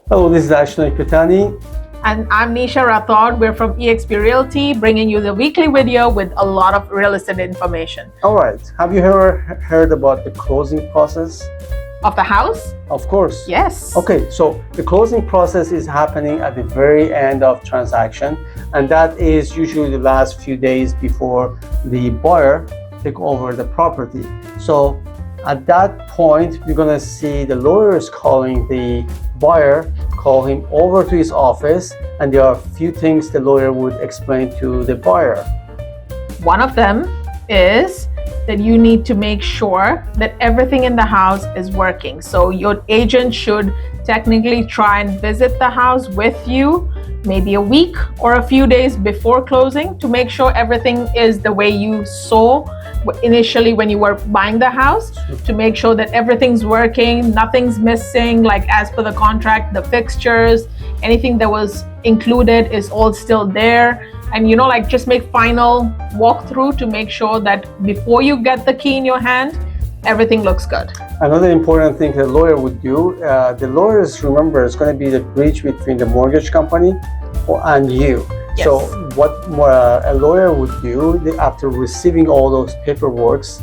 Hello, this is Ashton Patani. And I'm Nisha Rathod. We're from eXp Realty, bringing you the weekly video with a lot of real estate information. All right. Have you ever heard about the closing process? Of the house? Of course. Yes. Okay, so the closing process is happening at the very end of transaction, and that is usually the last few days before the buyer take over the property. So at that point, you're gonna see the lawyers calling the buyer, call him over to his office, and there are a few things the lawyer would explain to the buyer. One of them is that you need to make sure that everything in the house is working. So your agent should technically try and visit the house with you maybe a week or a few days before closing to make sure everything is the way you saw initially when you were buying the house, to make sure that everything's working, nothing's missing, like as per the contract, the fixtures, anything that was included is all still there. And like just make final walkthrough to make sure that before you get the key in your hand, everything looks good. Another important thing the lawyer would do, the lawyers, remember, is going to be the bridge between the mortgage company and you. Yes. So what a lawyer would do, after receiving all those paperworks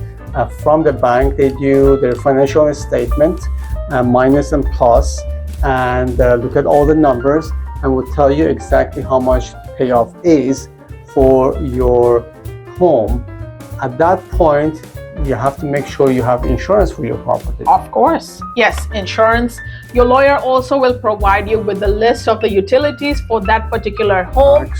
from the bank, they do their financial statement, minus and plus, and look at all the numbers and will tell you exactly how much payoff is for your home. At that point, you have to make sure you have insurance for your property. Of course, yes, insurance. Your lawyer also will provide you with the list of the utilities for that particular home,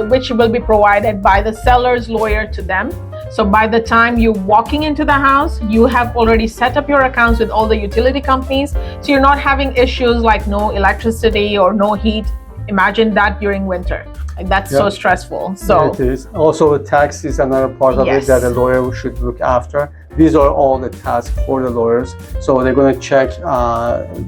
which will be provided by the seller's lawyer to them. So by the time you're walking into the house, you have already set up your accounts with all the utility companies. So you're not having issues like no electricity or no heat. Imagine that during winter. Like that's so stressful. So it is. Also, tax is another part of it that the lawyer should look after. These are all the tasks for the lawyers. So they're going to check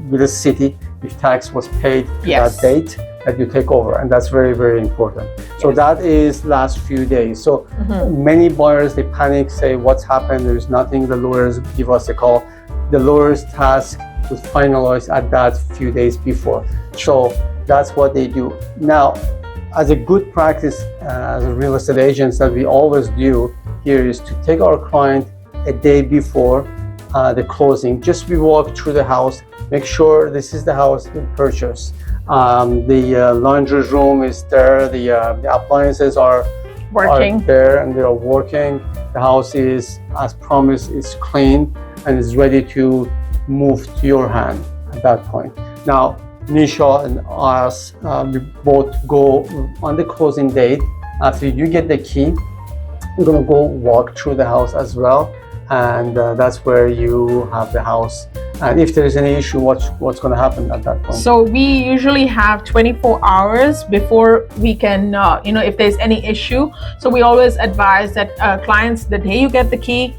with the city if tax was paid to that date that you take over, and that's very, very important. So that is last few days. So many buyers, they panic, say what's happened, there's nothing. The lawyers give us a call. The lawyer's task was finalized at that few days before. So that's what they do. Now, as a good practice as a real estate agents that we always do here is to take our client a day before the closing. Just we walk through the house, make sure this is the house we purchased. The laundry room is there, the appliances are there and they are working. The house is, as promised, is clean and is ready to move to your hand at that point. Now, Nisha and us, we both go on the closing date. After you get the key, we're gonna go walk through the house as well, and that's where you have the house. And if there is any issue, what's gonna happen at that point? So we usually have 24 hours before we can, if there's any issue. So we always advise that clients, the day you get the key,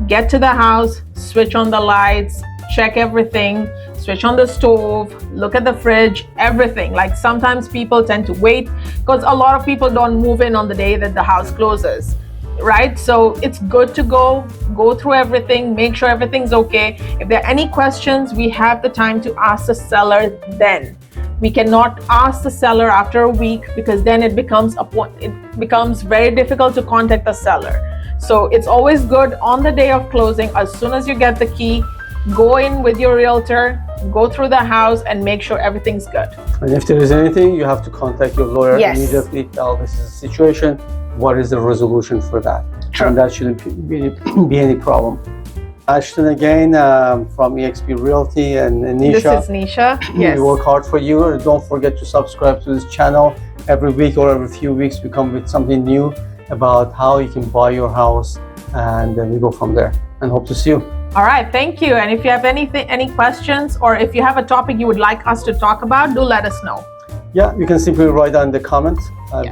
get to the house, switch on the lights, check everything, switch on the stove, look at the fridge, everything. Like sometimes people tend to wait because a lot of people don't move in on the day that the house closes, right? So it's good to go through everything, make sure everything's okay. If there are any questions, we have the time to ask the seller then. We cannot ask the seller after a week because then it becomes very difficult to contact the seller. So it's always good on the day of closing, as soon as you get the key, go in with your realtor, go through the house and make sure everything's good. And if there is anything, you have to contact your lawyer immediately, tell this is the situation, what is the resolution for that? And that shouldn't be any problem. Ashton again from eXp Realty and Nisha. This is Nisha. Yes. We work hard for you. Don't forget to subscribe to this channel. Every week or every few weeks we come with something new about how you can buy your house, and then we go from there, and hope to see you. All right, thank you. And if you have any questions, or if you have a topic you would like us to talk about, do let us know. Yeah, you can simply write down the comment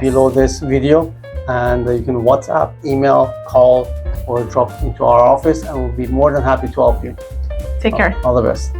below this video, and you can WhatsApp, email, call, or drop into our office, and we'll be more than happy to help you. Take care. All the best.